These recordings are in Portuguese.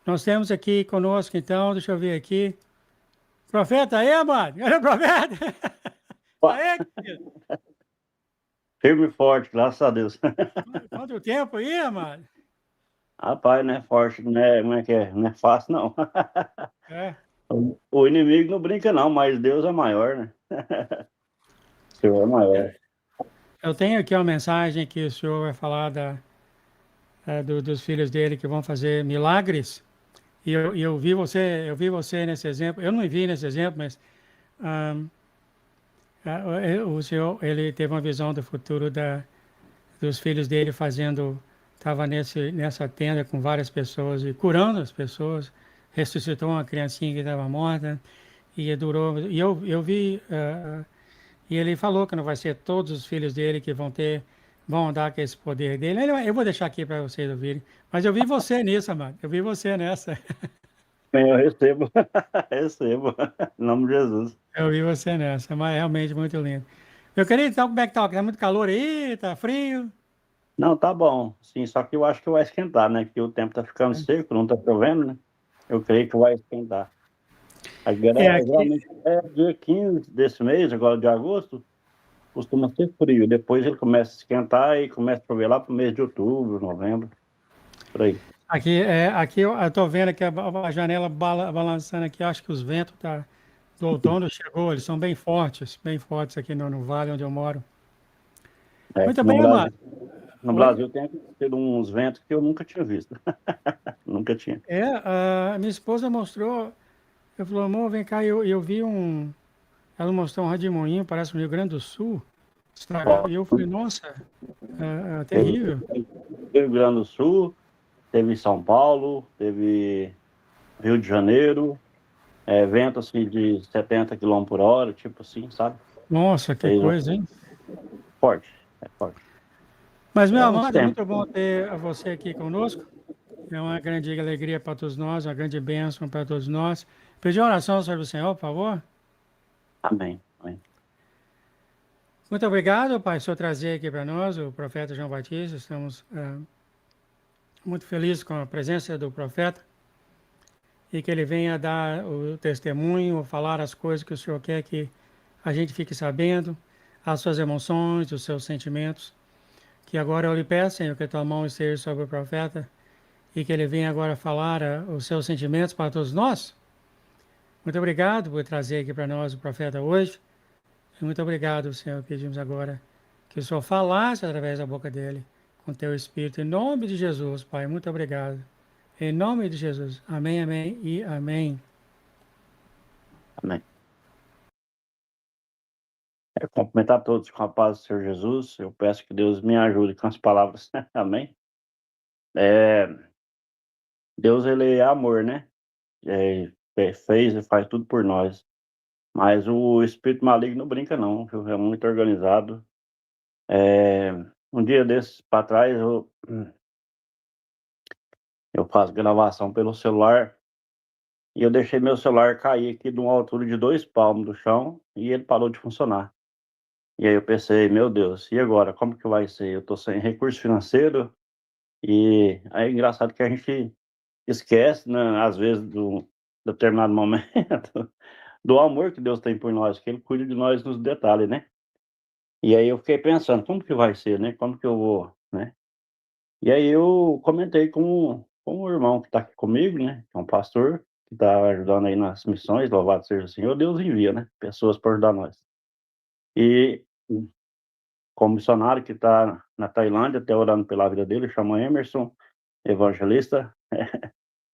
Nós temos aqui conosco, então, deixa eu ver aqui. Profeta aí, amado? Olha o profeta! Pá, Aê, querido! firme e forte, graças a Deus. Quanto tempo aí, amado? Rapaz, não é forte, não é, como é que é? Não é fácil, não. É, O inimigo não brinca, não, mas Deus é maior, né? O Senhor é maior. eu tenho aqui uma mensagem que o senhor vai falar dos filhos dele que vão fazer milagres. E eu vi você nesse exemplo. Eu não vi nesse exemplo, mas ah, o senhor ele teve uma visão do futuro dos filhos dele fazendo, estava nessa tenda com várias pessoas e curando as pessoas, ressuscitou uma criancinha que estava morta e durou. E eu vi, e ele falou que não vai ser todos os filhos dele que vão andar com esse poder dele. Eu vou deixar aqui para vocês ouvirem, mas eu vi você nisso, amado, eu vi você nessa. Eu recebo, recebo, em nome de Jesus. Eu vi você nessa, mas é realmente muito lindo. Meu querido, então como é que tá? Tá muito calor aí? Tá frio? Não, tá bom, sim, só que eu acho que vai esquentar, né? Que o tempo tá ficando seco, não tá chovendo, né? Eu creio que vai esquentar. É, Agora, aqui, geralmente, dia 15 desse mês, agora de agosto, costuma ser frio. Depois ele começa a esquentar e começa a chover lá pro mês de outubro, novembro, por aí. aqui eu tô vendo aqui a janela balançando aqui, acho que os ventos do outono chegou, eles são bem fortes aqui no vale onde eu moro. É, Muito bem, amado. no Oi? Brasil tem acontecido uns ventos que eu nunca tinha visto. Nunca tinha. A minha esposa mostrou, eu falei, amor, vem cá, eu vi ela mostrou um redemoinho, parece no Rio Grande do Sul, estragado, e eu falei, nossa, Teve terrível. Rio Grande do Sul, teve São Paulo, teve Rio de Janeiro, vento assim de 70 quilômetros por hora, tipo assim, sabe? Nossa, que Fez um coisa, hein? forte, é forte. Mas, meu É uns amado, é tempos. muito bom ter você aqui conosco. É uma grande alegria para todos nós, uma grande bênção para todos nós. Pedir uma oração sobre o Senhor, por favor. Amém. Amém. Muito obrigado, Pai, por Senhor trazer aqui para nós o profeta João Batista. Estamos muito felizes com a presença do profeta e que ele venha dar o testemunho, falar as coisas que o Senhor quer que a gente fique sabendo, as suas emoções, os seus sentimentos. Que agora eu lhe peço, Senhor, que a tua mão esteja sobre o profeta e que ele venha agora falar os seus sentimentos para todos nós. Muito obrigado por trazer aqui para nós o profeta hoje. E muito obrigado, Senhor. Pedimos agora que o Senhor falasse através da boca dele, com teu Espírito. Em nome de Jesus, Pai. Muito obrigado. Em nome de Jesus. Amém, amém e amém. Amém. Cumprimentar todos com a paz do Senhor Jesus. Eu peço que Deus me ajude com as palavras. Amém. É, Deus, ele é amor, né? Fez e faz tudo por nós. Mas o espírito maligno não brinca, não, viu? É muito organizado. É, um dia desses para trás, eu faço gravação pelo celular e eu deixei meu celular cair aqui de uma altura de 2 palmos do chão e ele parou de funcionar. E aí eu pensei, meu Deus, e agora? Como que vai ser? Eu tô sem recurso financeiro e aí é engraçado que a gente esquece, né, às vezes, do determinado momento, do amor que Deus tem por nós, que Ele cuida de nós nos detalhes, né? E aí eu fiquei pensando, como que vai ser, né? Como que eu vou, né? E aí eu comentei com o irmão que está aqui comigo, né? Que é um pastor, que está ajudando aí nas missões, louvado seja o Senhor, Deus envia, né? Pessoas para ajudar nós. E como missionário que está na Tailândia, até orando pela vida dele, chama Emerson, evangelista,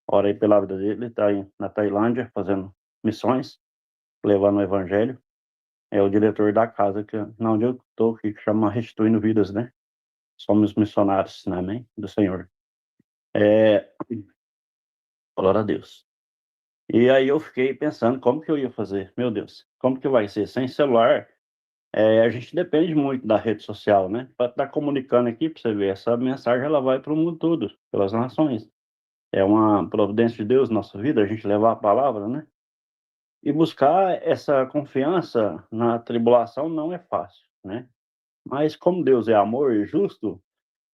ora aí pela vida dele, está na Tailândia fazendo missões, levando o evangelho. É o diretor da casa que, na onde eu estou, que chama Restituindo Vidas, né? Somos missionários, né? Amém? Do Senhor. É, glória a Deus. E aí eu fiquei pensando como que eu ia fazer, meu Deus, como que vai ser? Sem celular, a gente depende muito da rede social, né? Para estar comunicando aqui, para você ver, essa mensagem ela vai para o mundo todo, pelas nações. É uma providência de Deus na nossa vida, a gente levar a palavra, né? E buscar essa confiança na tribulação não é fácil, né? Mas como Deus é amor e justo,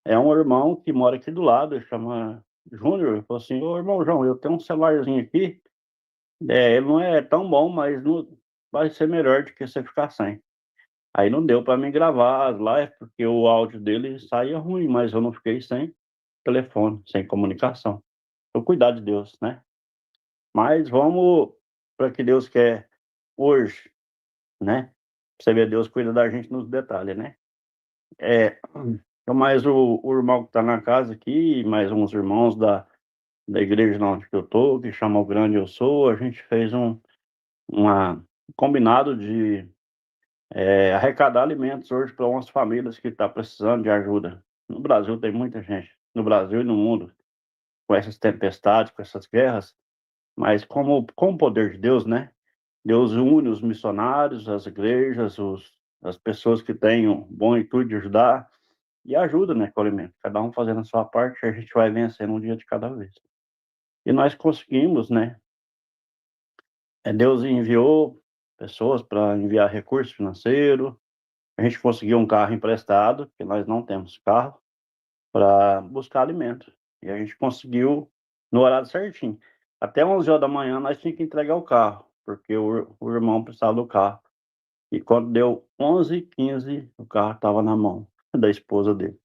é um irmão que mora aqui do lado, chama Júnior, ele falou assim, ô irmão João, eu tenho um celularzinho aqui, ele não é tão bom, mas não vai ser melhor do que você ficar sem. Aí não deu para mim gravar as lives, porque o áudio dele saía ruim, mas eu não fiquei sem telefone, sem comunicação. Então, cuidar de Deus, né? Mas vamos para que Deus quer hoje, né? Você vê, Deus cuida da gente nos detalhes, né? É, então, mais o irmão que está na casa aqui, mais uns irmãos da igreja onde que eu tô, que chama o Grande Eu Sou, a gente fez uma combinado de arrecadar alimentos hoje para umas famílias que estão precisando de ajuda. No Brasil tem muita gente, no Brasil e no mundo, com essas tempestades, com essas guerras, mas com o poder de Deus, né? Deus une os missionários, as igrejas, as pessoas que têm um bom intuito de ajudar e ajuda, né, com o alimento. Cada um fazendo a sua parte, a gente vai vencendo um dia de cada vez. E nós conseguimos, né? Deus enviou pessoas para enviar recurso financeiro. A gente conseguiu um carro emprestado, porque nós não temos carro, para buscar alimento. E a gente conseguiu no horário certinho. Até 11 horas da manhã nós tínhamos que entregar o carro, porque o irmão precisava do carro. E quando deu 11h15, o carro estava na mão da esposa dele.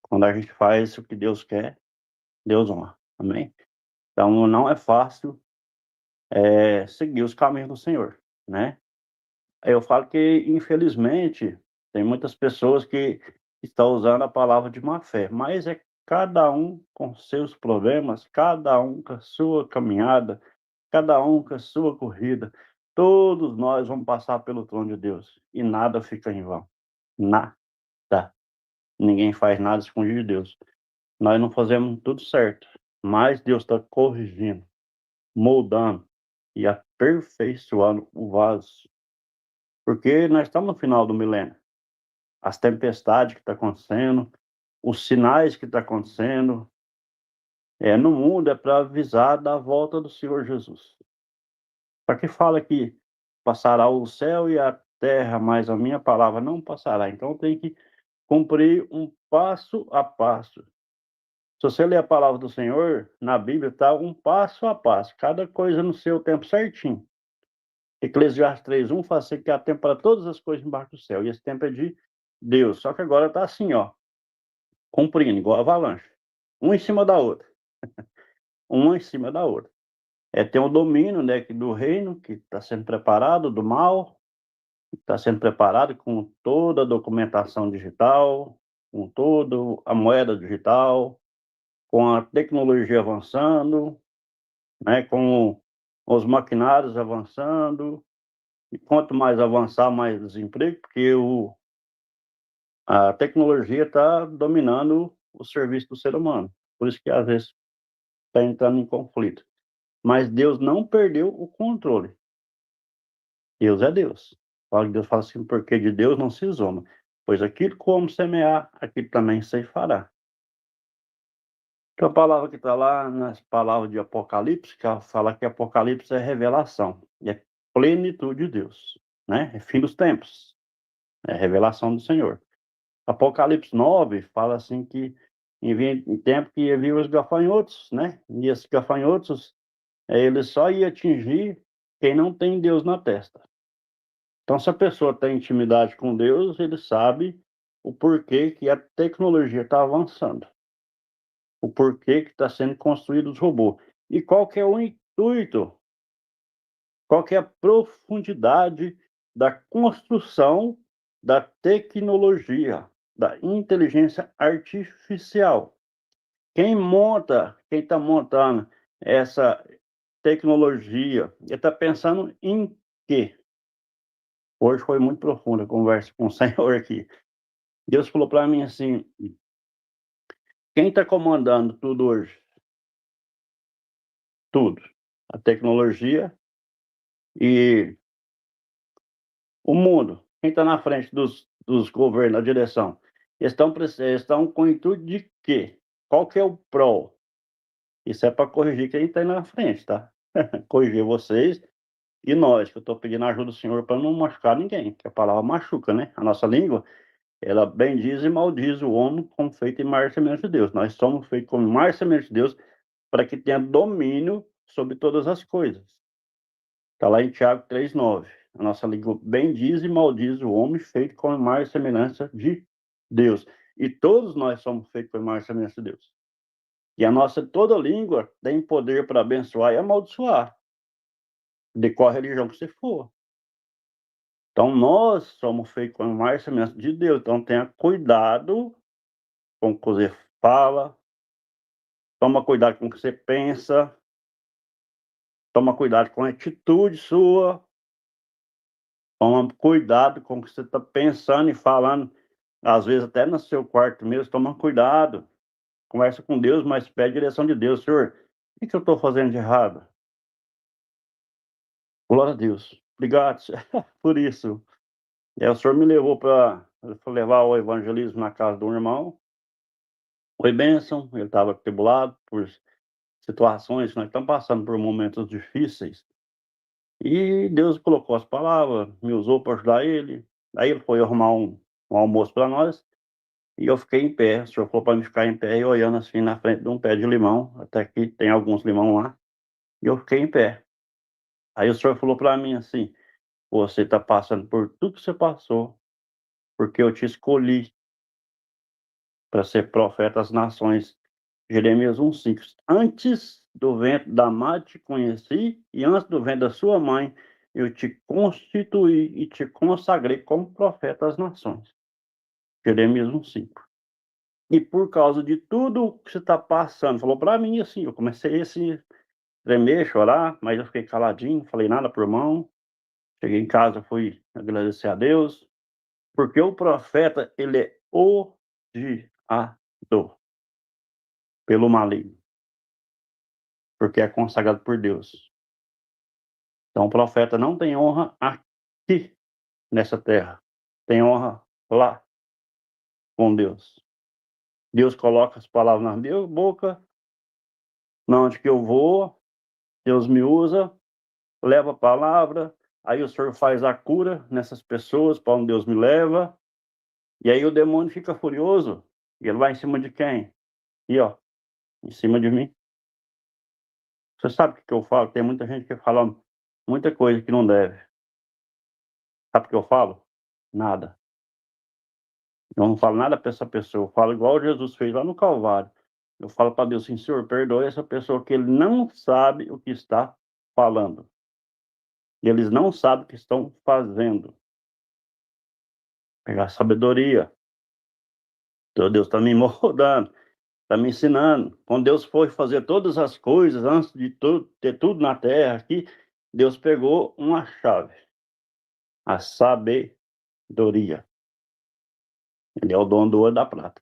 Quando a gente faz o que Deus quer, Deus honra. Amém? Então não é fácil seguir os caminhos do Senhor, né? Eu falo que, infelizmente, tem muitas pessoas que estão usando a palavra de má fé, mas é cada um com seus problemas, cada um com a sua caminhada, cada um com a sua corrida. Todos nós vamos passar pelo trono de Deus e nada fica em vão. Nada. Ninguém faz nada escondido de Deus. Nós não fazemos tudo certo, mas Deus está corrigindo, moldando e aperfeiçoando o vaso. Porque nós estamos no final do milênio. As tempestades que estão acontecendo, os sinais que estão acontecendo, no mundo é para avisar da volta do Senhor Jesus. Para que fala que passará o céu e a terra, mas a minha palavra não passará. Então tem que cumprir um passo a passo. Se você ler a palavra do Senhor, na Bíblia está um passo a passo, cada coisa no seu tempo certinho. Eclesiastes 3:1 fala assim que há tempo para todas as coisas embaixo do céu, e esse tempo é de Deus. Só que agora está assim, ó, cumprindo, igual avalanche. Uma em cima da outra. Uma em cima da outra. Tem o domínio, né, do reino, que está sendo preparado, do mal, que está sendo preparado com toda a documentação digital, com toda a moeda digital, com a tecnologia avançando, né, com os maquinários avançando. E quanto mais avançar, mais desemprego, porque a tecnologia está dominando o serviço do ser humano. Por isso que às vezes está entrando em conflito. Mas Deus não perdeu o controle. Deus é Deus. Deus fala assim, porque de Deus não se zomba. Pois aquilo como semear, aquilo também se fará. Então a palavra que está lá, nas palavras de Apocalipse, que fala que Apocalipse é revelação. E é plenitude de Deus. Né? É fim dos tempos. É revelação do Senhor. Apocalipse 9 fala assim que em tempo que havia os gafanhotos, né? E esses gafanhotos, ele só ia atingir quem não tem Deus na testa. Então, se a pessoa tem intimidade com Deus, ele sabe o porquê que a tecnologia está avançando, o porquê que está sendo construído os robôs. E qual que é o intuito, qual que é a profundidade da construção da tecnologia, da inteligência artificial. Quem está montando essa tecnologia, ele está pensando em quê? Hoje foi muito profunda a conversa com o Senhor aqui. Deus falou para mim assim, quem está comandando tudo hoje? Tudo. A tecnologia e o mundo. Quem está na frente dos governos, na direção? Eles estão com o intuito de quê? Qual que é o pró? Isso é para corrigir quem está aí na frente, tá? Corrigir vocês e nós, que eu estou pedindo ajuda do Senhor para não machucar ninguém, que a palavra machuca, né? A nossa língua, ela bendiz e maldiz o homem como feito em imagem e semelhança de Deus. Nós somos feitos como imagem e semelhança de Deus, para que tenha domínio sobre todas as coisas. Está lá em Tiago 3,9. A nossa língua bendiz e maldiz o homem feito com a imagem e semelhança de Deus. E todos nós somos feitos com a imagem e semelhança de Deus. E a nossa toda língua tem poder para abençoar e amaldiçoar, de qual religião que você for. Então, nós somos feitos com a imagem e semelhança de Deus. Então, tenha cuidado com o que você fala, toma cuidado com o que você pensa, toma cuidado com a atitude sua, toma cuidado com o que você está pensando e falando, às vezes até no seu quarto mesmo, toma cuidado. Conversa com Deus, mas pede a direção de Deus. Senhor, o que eu estou fazendo de errado? Glória a Deus. Obrigado por isso. O Senhor me levou para levar o evangelismo na casa de um irmão. Foi bênção, ele estava atribulado por situações, nós estamos passando por momentos difíceis. E Deus colocou as palavras, me usou para ajudar ele. Aí ele foi arrumar um almoço para nós. E eu fiquei em pé. O senhor falou para mim ficar em pé e olhando assim na frente de um pé de limão. Até que tem alguns limão lá. E eu fiquei em pé. Aí o senhor falou para mim assim: você está passando por tudo que você passou, porque eu te escolhi para ser profeta às nações. Jeremias 1,5. Antes do ventre da mãe te conheci, e antes do ventre da sua mãe, eu te constituí e te consagrei como profeta às nações. Jeremias 1,5. E por causa de tudo que você está passando, falou para mim assim, eu comecei a tremer, chorar, mas eu fiquei caladinho, não falei nada pro irmão. Cheguei em casa, fui agradecer a Deus, porque o profeta, ele é odiado pelo maligno, porque é consagrado por Deus. Então o profeta não tem honra aqui nessa terra, tem honra lá com Deus. Deus coloca as palavras na minha boca, na onde que eu vou, Deus me usa, leva a palavra, aí o Senhor faz a cura nessas pessoas, para onde Deus me leva, e aí o demônio fica furioso, e ele vai em cima de quem? E ó, em cima de mim. Você sabe o que eu falo? Tem muita gente que fala muita coisa que não deve. Sabe o que eu falo? Nada. Eu não falo nada para essa pessoa, eu falo igual Jesus fez lá no Calvário. Eu falo para Deus assim: Senhor, perdoe essa pessoa que ele não sabe o que está falando. E eles não sabem o que estão fazendo. Pegar sabedoria. Então Deus está me moldando, está me ensinando. Quando Deus foi fazer todas as coisas, antes de ter tudo na terra aqui, Deus pegou uma chave. A sabedoria. Ele é o dono do ouro e da prata.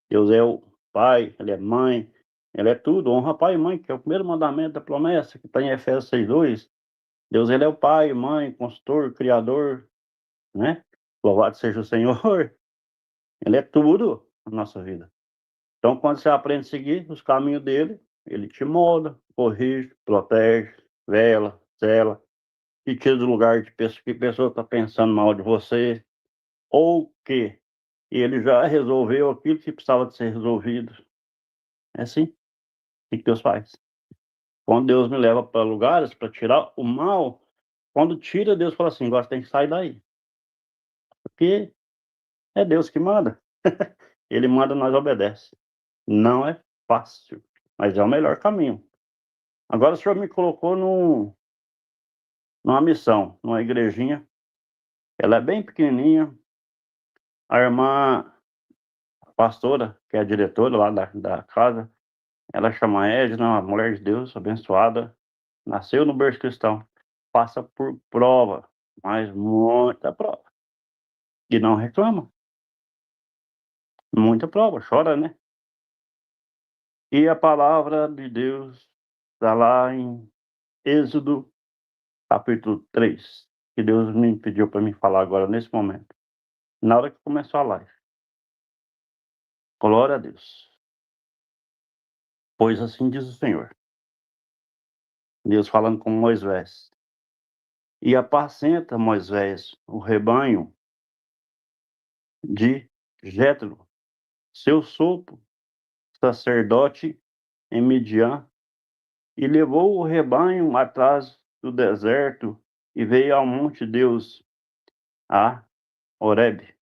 Deus é o pai, ele é mãe, ele é tudo. Honra pai e mãe, que é o primeiro mandamento da promessa, que está em Efésios 6,2. Deus, ele é o pai, mãe, consultor, criador, né? Louvado seja o Senhor. Ele é tudo na nossa vida. Então, quando você aprende a seguir os caminhos dele, ele te molda, corrige, protege, vela, zela, e tira do lugar de pessoa que a pessoa está pensando mal de você, ou que ele já resolveu aquilo que precisava de ser resolvido. É assim que Deus faz. Quando Deus me leva para lugares para tirar o mal, quando tira, Deus fala assim: agora você tem que sair daí. Porque é Deus que manda. Ele manda, nós obedece. Não é fácil, mas é o melhor caminho. Agora o Senhor me colocou numa missão, numa igrejinha. Ela é bem pequenininha. A irmã a pastora, que é a diretora lá da casa, ela chama Edna, uma mulher de Deus, abençoada. Nasceu no berço cristão. Passa por prova, mas muita prova. E não reclama. Muita prova, chora, né? E a palavra de Deus está lá em Êxodo, capítulo 3, que Deus me pediu para me falar agora, nesse momento. Na hora que começou a live. Glória a Deus. Pois assim diz o Senhor. Deus falando com Moisés. E apacenta, Moisés, o rebanho de Jétro, seu sopro, sacerdote em Midian, e levou o rebanho atrás do deserto, e veio ao monte Deus, a Horebe.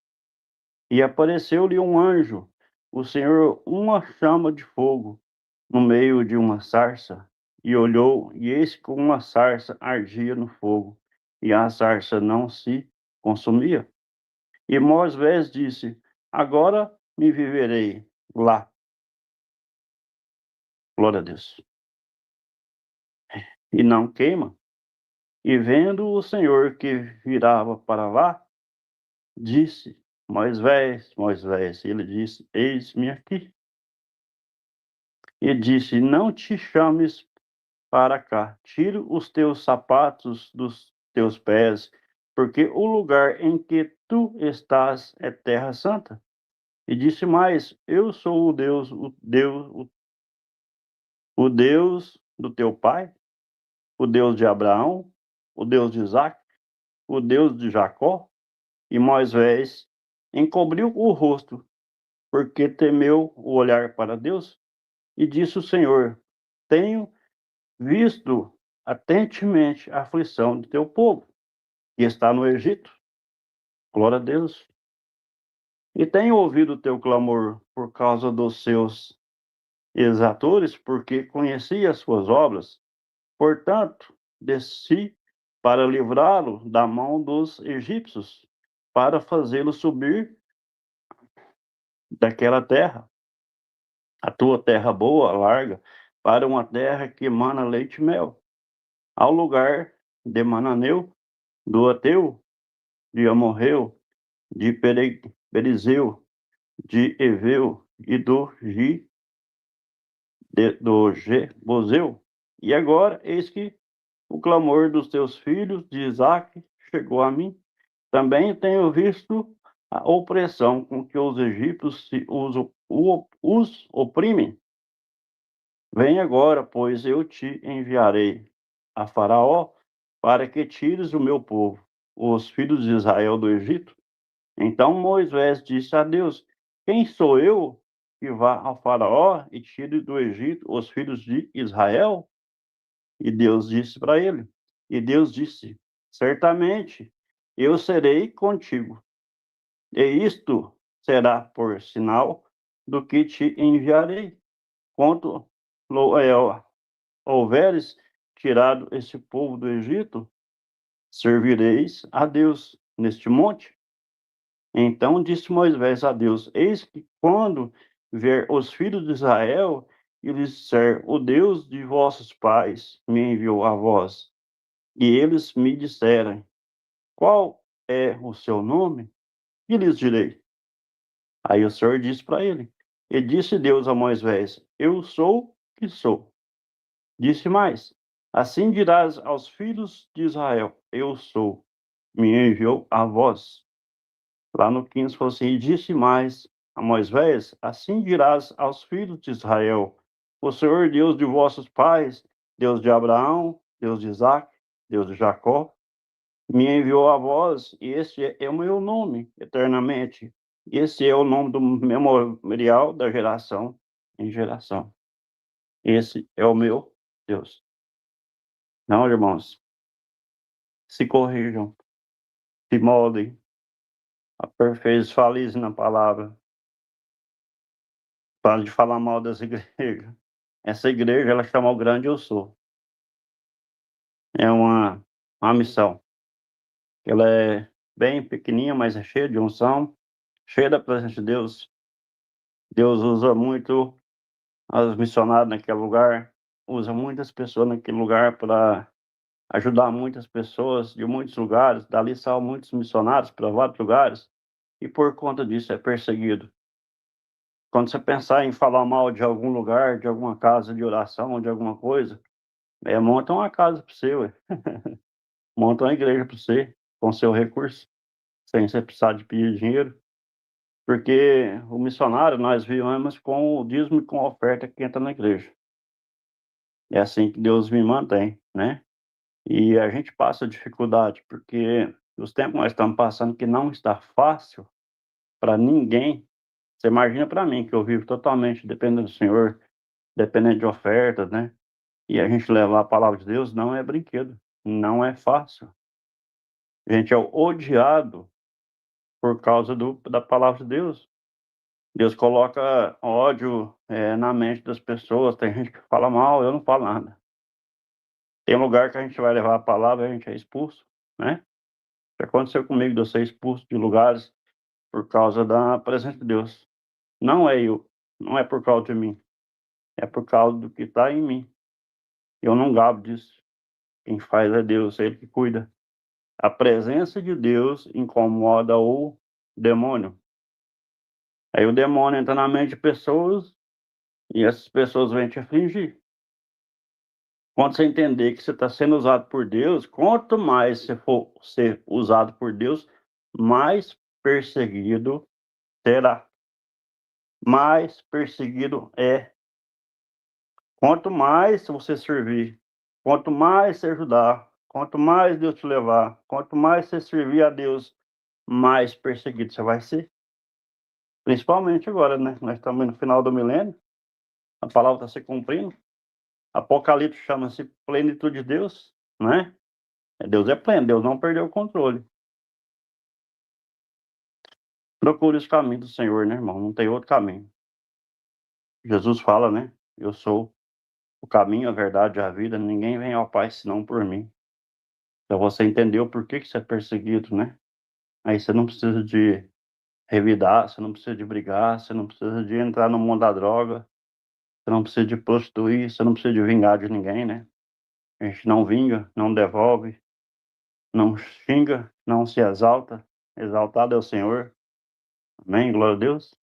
E apareceu-lhe um anjo, o Senhor, uma chama de fogo, no meio de uma sarça, e olhou, e eis que uma sarça ardia no fogo, e a sarça não se consumia. E Moisés disse: Agora me viverei lá. Glória a Deus. E não queima. E vendo o Senhor que virava para lá, disse: Moisés, Moisés. E ele disse: Eis-me aqui. E disse: Não te chames para cá, tira os teus sapatos dos teus pés, porque o lugar em que tu estás é terra santa. E disse mais: Eu sou o Deus do teu pai, o Deus de Abraão, o Deus de Isaque, o Deus de Jacó. E Moisés encobriu o rosto, porque temeu o olhar para Deus, e disse o Senhor: Tenho visto atentamente a aflição do teu povo, que está no Egito. Glória a Deus. E tenho ouvido o teu clamor por causa dos seus exatores, porque conheci as suas obras. Portanto, desci para livrá-lo da mão dos egípcios, para fazê-lo subir daquela terra, a tua terra boa, larga, para uma terra que emana leite e mel, ao lugar de Mananeu, do Ateu, de Amorreu, de Perizeu, de Eveu e do Jebuseu. E agora, eis que o clamor dos teus filhos de Isaque chegou a mim. Também tenho visto a opressão com que os egípcios os oprimem. Vem agora, pois eu te enviarei a Faraó para que tires o meu povo, os filhos de Israel, do Egito. Então Moisés disse a Deus: Quem sou eu que vá ao Faraó e tire do Egito os filhos de Israel? E Deus disse para ele. E Deus disse: Certamente eu serei contigo, e isto será por sinal do que te enviarei. Quando houveres tirado esse povo do Egito, servireis a Deus neste monte. Então disse Moisés a Deus: Eis que quando ver os filhos de Israel e lhes disser: O Deus de vossos pais me enviou a vós, e eles me disserem: Qual é o seu nome? E lhes direi. Aí o Senhor disse para ele. E disse Deus a Moisés: Eu sou que sou. Disse mais: Assim dirás aos filhos de Israel: Eu sou, me enviou a vós. Lá no 15 falou assim: E disse mais a Moisés: Assim dirás aos filhos de Israel: O Senhor Deus de vossos pais, Deus de Abraão, Deus de Isaque, Deus de Jacó, me enviou a vós, e este é o meu nome eternamente. Esse é o nome do memorial da geração em geração. Esse é o meu Deus. Não, irmãos, se corrijam, se moldem, aperfeiçoem na palavra. Para de falar mal dessa igreja. Essa igreja, ela chama o grande eu sou. É uma missão. Ela é bem pequenininha, mas é cheia de unção, cheia da presença de Deus. Deus usa muito os missionários naquele lugar, usa muitas pessoas naquele lugar para ajudar muitas pessoas de muitos lugares. Dali saem muitos missionários para vários lugares e por conta disso é perseguido. Quando você pensar em falar mal de algum lugar, de alguma casa de oração, de alguma coisa, monta uma casa para você, ué. Monta uma igreja para você, com seu recurso, sem você precisar de pedir dinheiro. Porque o missionário nós vivemos com o dízimo e com a oferta que entra na igreja. É assim que Deus me mantém, né? E a gente passa dificuldade, porque os tempos que nós estamos passando que não está fácil para ninguém. Você imagina para mim, que eu vivo totalmente dependendo do Senhor, dependendo de ofertas, né? E a gente levar a palavra de Deus não é brinquedo, não é fácil. A gente é odiado por causa da palavra de Deus. Deus coloca ódio na mente das pessoas. Tem gente que fala mal, eu não falo nada. Tem lugar que a gente vai levar a palavra e a gente é expulso, né? Já aconteceu comigo de eu ser expulso de lugares por causa da presença de Deus. Não é eu, não é por causa de mim, é por causa do que está em mim. Eu não gabo disso. Quem faz é Deus, é Ele que cuida. A presença de Deus incomoda o demônio. Aí o demônio entra na mente de pessoas e essas pessoas vêm te afligir. Quando você entender que você está sendo usado por Deus, quanto mais você for ser usado por Deus, mais perseguido será. Mais perseguido é. Quanto mais você servir, quanto mais você ajudar, quanto mais Deus te levar, quanto mais você servir a Deus, mais perseguido você vai ser. Principalmente agora, né? Nós estamos no final do milênio, a palavra está se cumprindo. Apocalipse chama-se plenitude de Deus, né? Deus é pleno, Deus não perdeu o controle. Procure os caminhos do Senhor, né, irmão? Não tem outro caminho. Jesus fala, né? Eu sou o caminho, a verdade e a vida. Ninguém vem ao Pai senão por mim. Então você entendeu por que você é perseguido, né? Aí você não precisa de revidar, você não precisa de brigar, você não precisa de entrar no mundo da droga, você não precisa de prostituir, você não precisa de vingar de ninguém, né? A gente não vinga, não devolve, não xinga, não se exalta. Exaltado é o Senhor. Amém? Glória a Deus.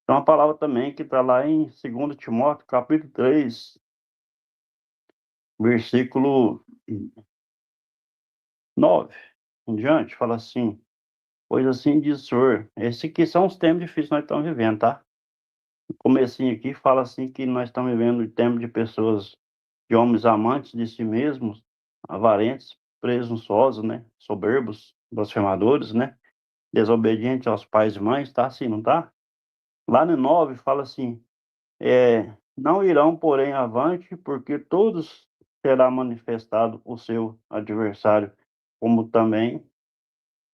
Então, a palavra também que está lá em 2 Timóteo, capítulo 3, versículo 9 em diante, fala assim: pois assim diz o Senhor. Esses aqui são os tempos difíceis que nós estamos vivendo, tá? O comecinho aqui fala assim que nós estamos vivendo o tempo de pessoas, de homens amantes de si mesmos, avarentos, presunçosos, né? Soberbos, blasfemadores, né? Desobedientes aos pais e mães, tá assim, não tá? Lá no 9 fala assim: não irão, porém, avante, porque todos será manifestado o seu adversário, como também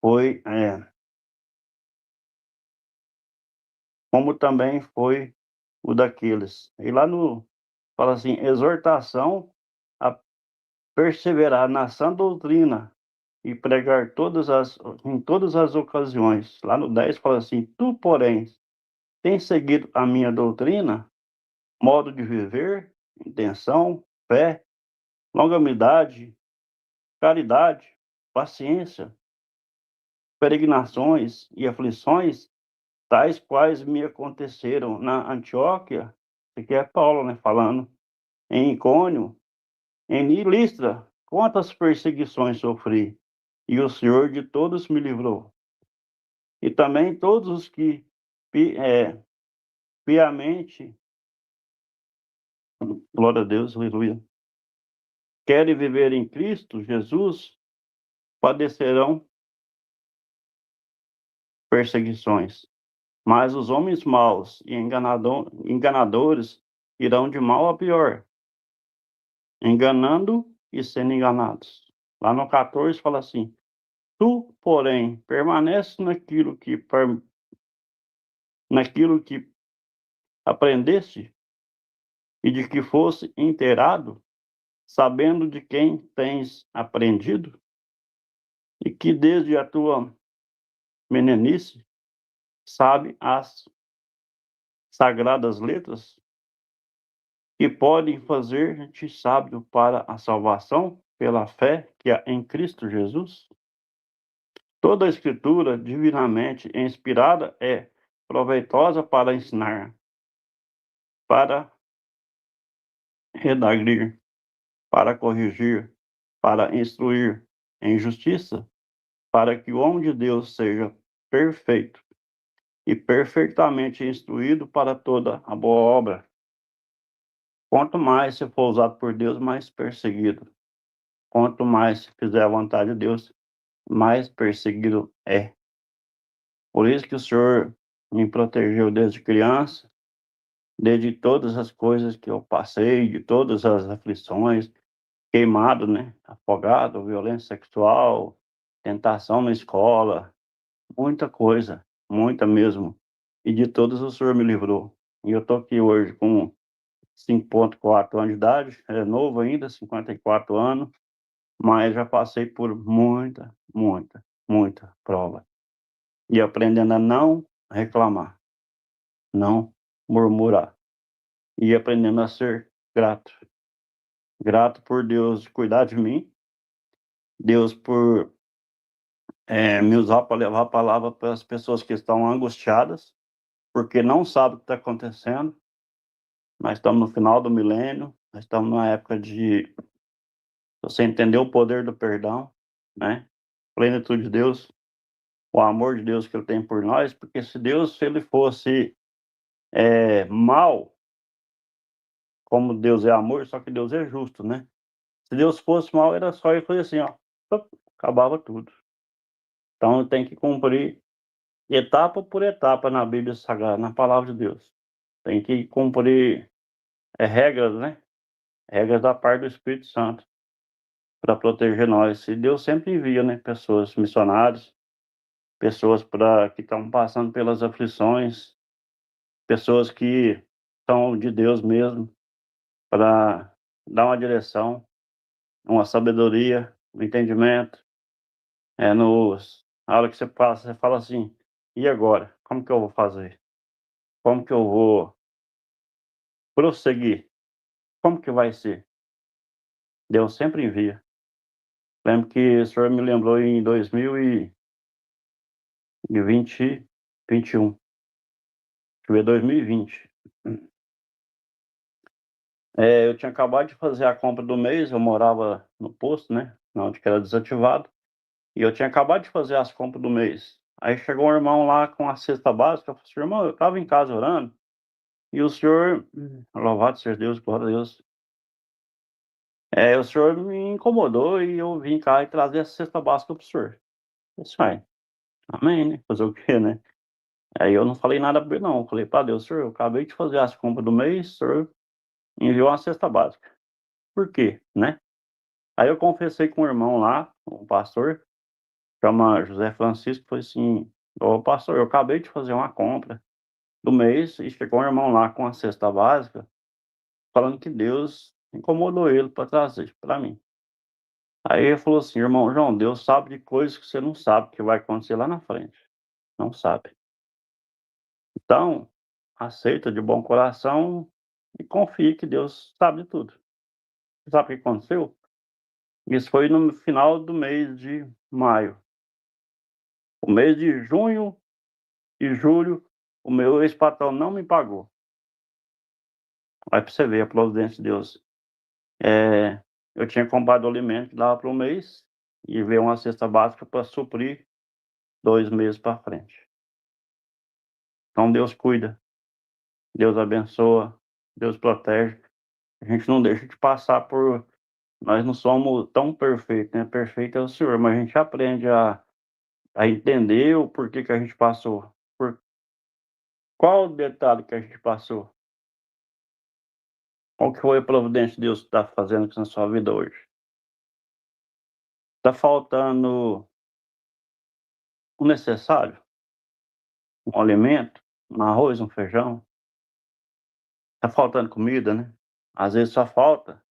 foi, como também foi o daqueles. E lá no fala assim, exortação a perseverar na sã doutrina e pregar em todas as ocasiões. Lá no 10 fala assim, tu, porém, tens seguido a minha doutrina, modo de viver, intenção, fé, longanimidade, caridade, paciência, peregrinações e aflições, tais quais me aconteceram na Antioquia, aqui é Paulo, né, falando, em Icônio, em Listra, quantas perseguições sofri, e o Senhor de todos me livrou. E também todos os que piamente, glória a Deus, aleluia, querem viver em Cristo Jesus, padecerão perseguições. Mas os homens maus e enganadores irão de mal a pior, enganando e sendo enganados. Lá no 14 fala assim, tu, porém, permanece naquilo que aprendeste e de que fosse inteirado, sabendo de quem tens aprendido, e que desde a tua meninice sabe as sagradas letras, que podem fazer-te sábio para a salvação pela fé que há em Cristo Jesus. Toda a escritura divinamente inspirada é proveitosa para ensinar, para redarguir, para corrigir, para instruir em justiça, para que o homem de Deus seja perfeito e perfeitamente instruído para toda a boa obra. Quanto mais você for usado por Deus, mais perseguido. Quanto mais você fizer a vontade de Deus, mais perseguido é. Por isso que o Senhor me protegeu desde criança, desde todas as coisas que eu passei, de todas as aflições, queimado, né, afogado, violência sexual, tentação na escola, muita coisa, muita mesmo. E de todas o Senhor me livrou. E eu tô aqui hoje com 5,4 anos de idade, é novo ainda, 54 anos, mas já passei por muita, muita, muita prova. E aprendendo a não reclamar, não murmurar. E aprendendo a ser grato. Grato por Deus cuidar de mim, Deus por me usar para levar a palavra para as pessoas que estão angustiadas, porque não sabem o que está acontecendo. Nós estamos no final do milênio, nós estamos numa época de você entender o poder do perdão, né? Plenitude de Deus, o amor de Deus que Ele tem por nós, porque se Deus, se Ele fosse mal, como Deus é amor, só que Deus é justo, né? Se Deus fosse mal, era só Ele fazer assim, ó, acabava tudo. Então tem que cumprir etapa por etapa na Bíblia Sagrada, na palavra de Deus. Tem que cumprir regras, né? Regras da parte do Espírito Santo para proteger nós. E Deus sempre envia, né? Pessoas missionários, pessoas que estão passando pelas aflições, pessoas que são de Deus mesmo, para dar uma direção, uma sabedoria, um entendimento. Na hora que você passa, você fala assim: e agora? Como que eu vou fazer? Como que eu vou prosseguir? Como que vai ser? Deus sempre envia. Lembro que o senhor me lembrou em 2021, deixa eu ver, 2020. Eu tinha acabado de fazer a compra do mês, eu morava no posto, né, onde que era desativado, e eu tinha acabado de fazer as compras do mês. Aí chegou um irmão lá com a cesta básica, eu falei assim: irmão, eu estava em casa orando, e o senhor, louvado seja Deus, glória a Deus, o senhor me incomodou e eu vim cá e trazer essa cesta básica para o senhor. Eu disse: "Uai, amém, né, fazer o quê, né?" Aí eu não falei nada para ele não, eu falei: "Para Deus, senhor, eu acabei de fazer as compras do mês, o senhor enviou uma cesta básica. Por quê, né?" Aí eu confessei com um irmão lá, um pastor, chama José Francisco, foi assim: "Ô pastor, eu acabei de fazer uma compra do mês e chegou um irmão lá com a cesta básica, falando que Deus incomodou ele para trazer para mim." Aí ele falou assim: "Irmão João, Deus sabe de coisas que você não sabe que vai acontecer lá na frente, não sabe. Então, aceita de bom coração e confie que Deus sabe de tudo." Sabe o que aconteceu? Isso foi no final do mês de maio. O mês de junho e julho, o meu ex-patrão não me pagou. Aí pra você ver a providência de Deus. Eh, eu tinha comprado o alimento que dava para um mês e veio uma cesta básica para suprir 2 meses para frente. Então Deus cuida, Deus abençoa, Deus protege. A gente não deixa de passar por nós não somos tão perfeitos, né, perfeito é o Senhor, mas a gente aprende a entender o porquê que a gente passou. Por qual o detalhe que a gente passou? Qual que foi a providência de Deus que está fazendo isso na sua vida hoje? Está faltando o necessário? Um alimento? Um arroz, um feijão? Está faltando comida, né? Às vezes só falta,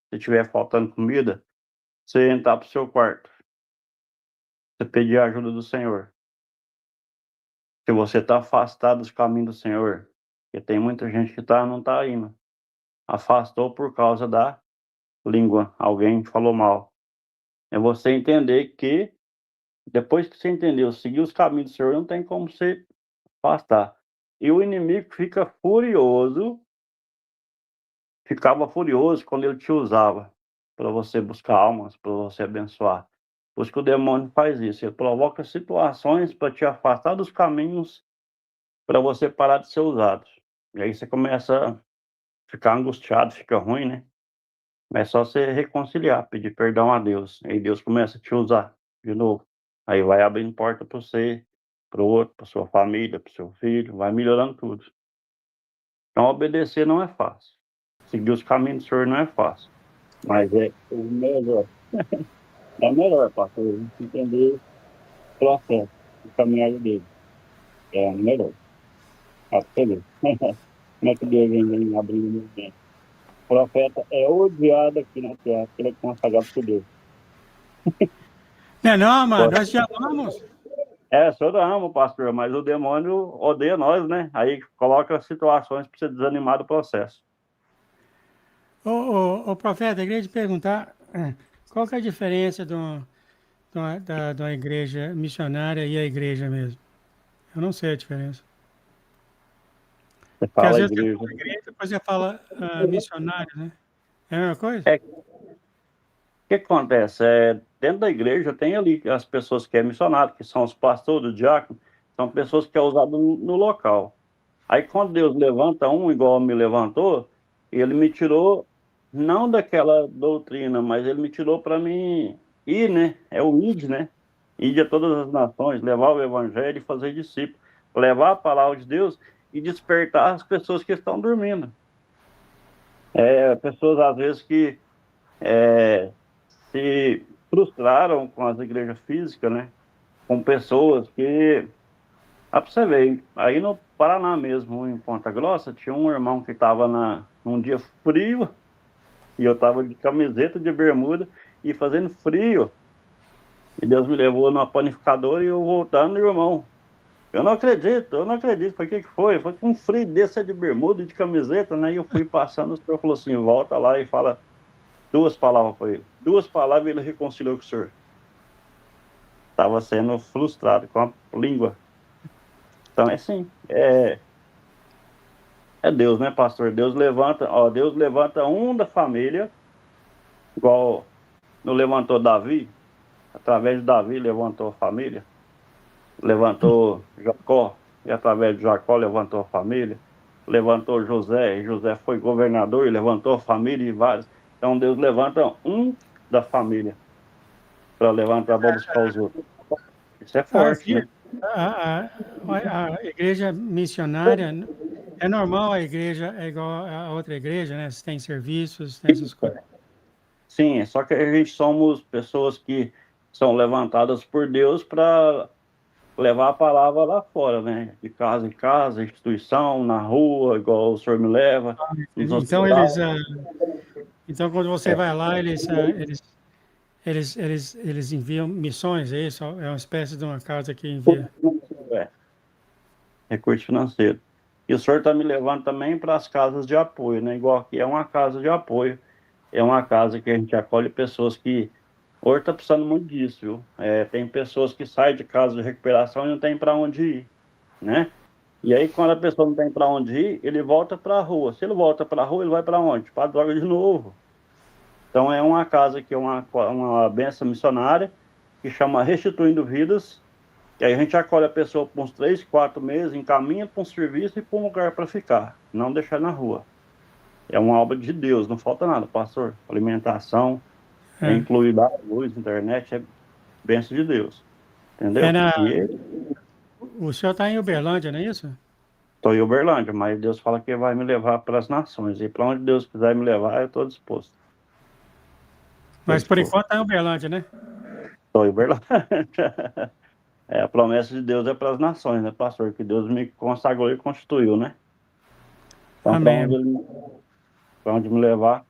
se tiver faltando comida, você entrar para o seu quarto, você pedir a ajuda do Senhor. Se você está afastado dos caminhos do Senhor, porque tem muita gente que não está indo. Afastou por causa da língua, alguém falou mal. É você entender que, depois que você entendeu, seguir os caminhos do Senhor, não tem como você afastar. E o inimigo ficava furioso quando ele te usava para você buscar almas, para você abençoar. Por isso que o demônio faz isso, ele provoca situações para te afastar dos caminhos, para você parar de ser usado. E aí você começa a ficar angustiado, fica ruim, né? É só você reconciliar, pedir perdão a Deus, aí Deus começa a te usar de novo. Aí vai abrindo porta para você, para o outro, para sua família, para o seu filho, vai melhorando tudo. Então, obedecer não é fácil. Seguir os caminhos do Senhor não é fácil. Mas é o melhor. É o melhor, pastor, a gente entender o processo, o caminhar dele. É o melhor. Absoluto. Como é que Deus vem abrindo meu mente? O profeta é odiado aqui na terra, porque ele é consagrado por Deus. Não, é não, mano, nós te amamos. É, o senhor ama, pastor, mas o demônio odeia nós, né? Aí coloca situações para você desanimar do processo. Ô, profeta, eu queria te perguntar, qual que é a diferença de uma igreja missionária e a igreja mesmo? Eu não sei a diferença. Você Porque às fala vezes você igreja. fala igreja, depois você fala missionário, né? É a mesma coisa? O que acontece? Dentro da igreja tem ali as pessoas que é missionário, que são os pastores, os diáconos, são pessoas que é usado no local. Aí quando Deus levanta um, igual me levantou, ele me tirou, não daquela doutrina, mas ele me tirou para mim ir, né? É o id, né? Ir a todas as nações, levar o evangelho e fazer discípulos, levar a palavra de Deus e despertar as pessoas que estão dormindo. Pessoas, às vezes, que se frustraram com as igrejas físicas, né? Com pessoas que... Ah, pra você ver, aí no Paraná mesmo, em Ponta Grossa, tinha um irmão que estava num dia frio, e eu estava de camiseta, de bermuda, e fazendo frio. E Deus me levou numa panificadora e eu voltando, irmão. Eu não acredito, eu não acredito. Falei, o que foi? Foi com um frio desse de bermuda e de camiseta, né? E eu fui passando, o senhor falou assim, volta lá e fala duas palavras para ele. Duas palavras e ele reconciliou com o senhor. Estava sendo frustrado com a língua. Então, é assim, é Deus, né, pastor? Deus levanta um da família, igual não levantou Davi, através de Davi levantou a família, levantou Jacó, e através de Jacó levantou a família, levantou José, e José foi governador e levantou a família e vários. Então Deus levanta um da família para levantar para buscar os outros. Isso é forte, Aqui, né? a igreja missionária, é normal a igreja, é igual a outra igreja, né? Você tem serviços, tem essas coisas. Sim, só que a gente somos pessoas que são levantadas por Deus para levar a palavra lá fora, né? De casa em casa, instituição, na rua, igual o senhor me leva, nos Então, hospitais. então quando você vai lá, eles enviam missões, é isso? É uma espécie de uma casa que envia. É, recurso financeiro. E o senhor está me levando também para as casas de apoio, né? Igual aqui é uma casa de apoio. É uma casa que a gente acolhe pessoas que hoje está precisando muito disso, viu? Tem pessoas que saem de casa de recuperação e não tem para onde ir, né? E aí, quando a pessoa não tem para onde ir, ele volta para a rua. Se ele volta para a rua, ele vai para onde? Para a droga de novo. Então, é uma casa que é uma benção missionária, que chama Restituindo Vidas, que aí a gente acolhe a pessoa por uns 3, 4 meses, encaminha para um serviço e para um lugar para ficar, não deixar na rua. É uma obra de Deus, não falta nada, pastor. Alimentação, É, incluída a luz, internet, é bênção de Deus, é entendeu? na, E o senhor está em Uberlândia, não é isso? estou em Uberlândia, mas Deus fala que vai me levar para as nações, e para onde Deus quiser me levar, eu estou disposto. Estou Mas por disposto. enquanto está em Uberlândia, né? Estou em Uberlândia. A promessa de Deus é para as nações, né, pastor? Que Deus me consagrou e constituiu, né? Então, Amém. para onde me levar,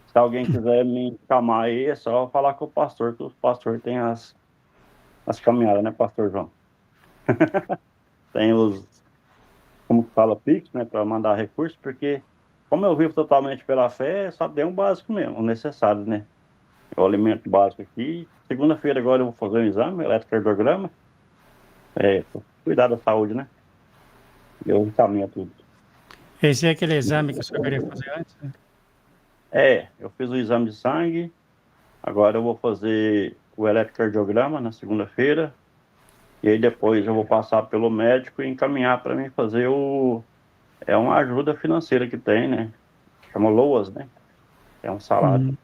se alguém quiser me chamar aí, é só falar com o pastor, que o pastor tem as caminhadas, né, pastor João? Tem como que fala, Pix, né, para mandar recursos, porque como eu vivo totalmente pela fé, só tem o básico mesmo, o necessário, né? O alimento básico aqui. Segunda-feira agora eu vou fazer um exame, eletrocardiograma, cuidar da saúde, né? Eu encaminho tudo. Esse é aquele exame que o senhor queria fazer antes, né? Eu fiz o exame de sangue, agora eu vou fazer o eletrocardiograma na segunda-feira, e aí depois eu vou passar pelo médico e encaminhar para mim fazer uma ajuda financeira que tem, né? Chama LOAS, né? É um salário. Uhum.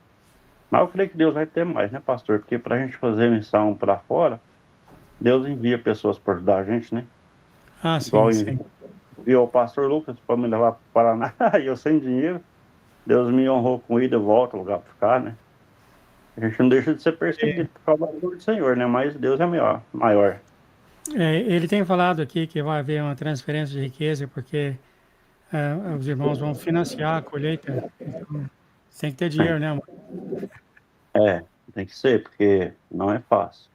Mas eu creio que Deus vai ter mais, né, pastor? Porque para a gente fazer missão para fora, Deus envia pessoas para ajudar a gente, né? Ah, sim, Igual sim. viu o pastor Lucas para me levar para o Paraná, e eu sem dinheiro. Deus me honrou com ida e volta, lugar para ficar, né? A gente não deixa de ser perseguido por causa do Senhor, né? Mas Deus é maior. Ele tem falado aqui que vai haver uma transferência de riqueza, porque os irmãos vão financiar a colheita. Então, tem que ter dinheiro, né, amor? É, tem que ser, porque não é fácil.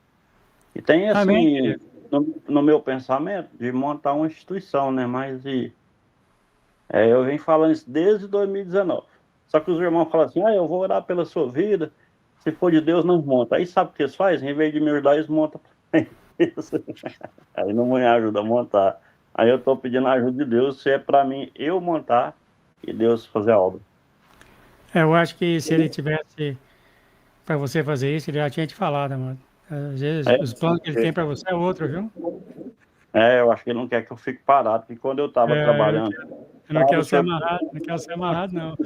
E tem, Amém, assim, querido. no meu pensamento, de montar uma instituição, né? Mas eu venho falando isso desde 2019. Só que os irmãos falam assim, eu vou orar pela sua vida, se for de Deus, não monta. Aí sabe o que eles fazem? Em vez de me ajudar, eles montam pra mim. Aí não me ajuda a montar. Aí eu estou pedindo a ajuda de Deus, se é para mim eu montar e Deus fazer a obra. Eu acho que se ele tivesse para você fazer isso, ele já tinha te falado, amor. Às vezes, É, os planos que ele tem para você é outro, viu? eu acho que ele não quer que eu fique parado, porque quando eu estava É, trabalhando, eu não sabe, quero ser senhor, amarrado, não quero ser amarrado, não.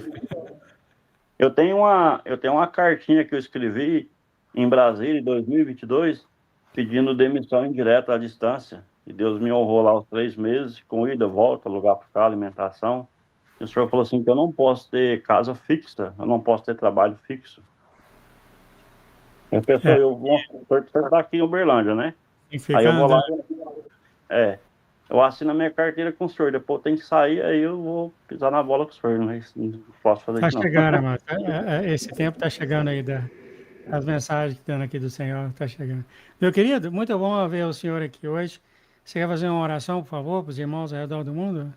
eu tenho uma cartinha que eu escrevi em Brasília, em 2022, pedindo demissão indireta à distância. E Deus me honrou lá os 3 meses, com ida, volta, lugar para ficar, alimentação. E o senhor falou assim que eu não posso ter casa fixa, eu não posso ter trabalho fixo. A É, pessoa, o senhor tá aqui em Uberlândia, né? tem que Aí ficar eu vou lá, andando. eu assino a minha carteira com o senhor, depois eu tenho que sair, aí eu vou pisar na bola com o senhor, não posso fazer Tá isso não. chegando, amor. Esse tempo tá chegando aí das mensagens que estão aqui do Senhor, tá chegando. Meu querido, muito bom ver o senhor aqui hoje. Você quer fazer uma oração, por favor, para os irmãos ao redor do mundo?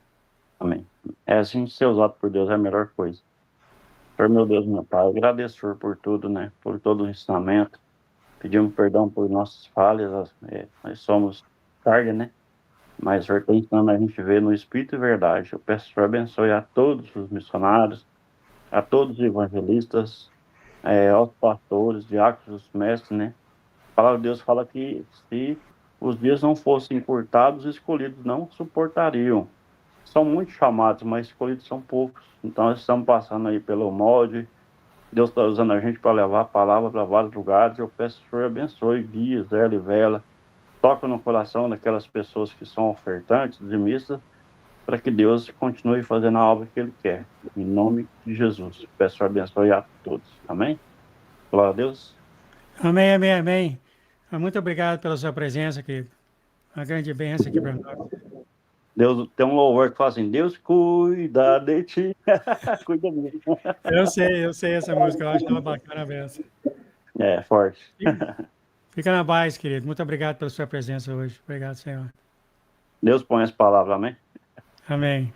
Amém. Assim, ser usado por Deus é a melhor coisa. Senhor, meu Deus, meu Pai, eu agradeço, Senhor, por tudo, né? Por todo o ensinamento. Pedimos perdão por nossas falhas, nós somos carga, né? Mas o Senhor está ensinando a gente ver no Espírito e verdade. Eu peço que o Senhor abençoe a todos os missionários, a todos os evangelistas, aos pastores, diáconos, mestres, né? A palavra de Deus fala que se os dias não fossem encurtados, os escolhidos não suportariam. São muitos chamados, mas escolhidos são poucos. Então, nós estamos passando aí pelo molde. Deus está usando a gente para levar a palavra para vários lugares. Eu peço que o Senhor abençoe, guia, zela e vela. Toca no coração daquelas pessoas que são ofertantes, dizimistas, para que Deus continue fazendo a obra que Ele quer. Em nome de Jesus. Peço que o Senhor abençoe a todos. Amém? Glória a Deus. Amém, amém, amém. Muito obrigado pela sua presença, querido. Uma grande bênção aqui para nós. Deus tem um louvor que fala assim: Deus cuida de ti. Cuida de mim. Eu sei essa música, eu acho ela bacana mesmo. É, forte. Fica na paz, querido. Muito obrigado pela sua presença hoje. Obrigado, Senhor. Deus põe as palavras, amém? Amém.